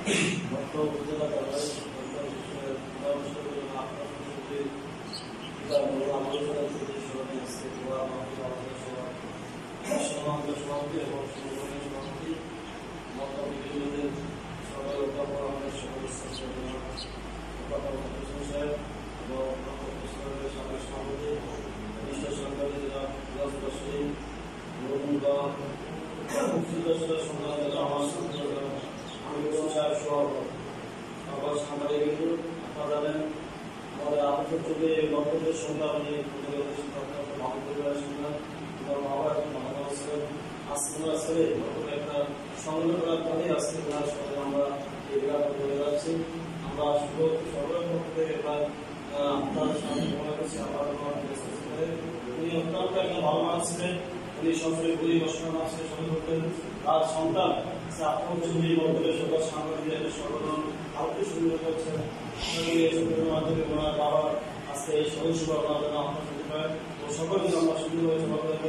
উপজেলা সভাপতি এবং সভাপতি মতবিদ্যালয়ের সরকারি অধ্যাপক আমাদের সাবেক সভাপতি বিশ্ব সরকারি জেলা জানেন আমাদের আবদ্ধ থেকে বক্তব্যের সঙ্গে আমি একটা সংগ্রহ করার পরে আজকে আমরা চলে যাচ্ছি। আমরা সরকারের পক্ষ থেকে আপনার সামনে উনি অত্যন্ত একটা ভালো মানুষ ছিলেন। উনি সবসময় পরিবেশনা মানুষকে সঙ্গে করতেন। তার সন্তান আত্মচুরি বক্তব্যের সবার সাংবাদিক সংগঠন আরো সুন্দর করছেন। মাধ্যমে ওনার বাবার আজকে এই সদস্য আপনার সকলকে আমরা সুন্দরভাবে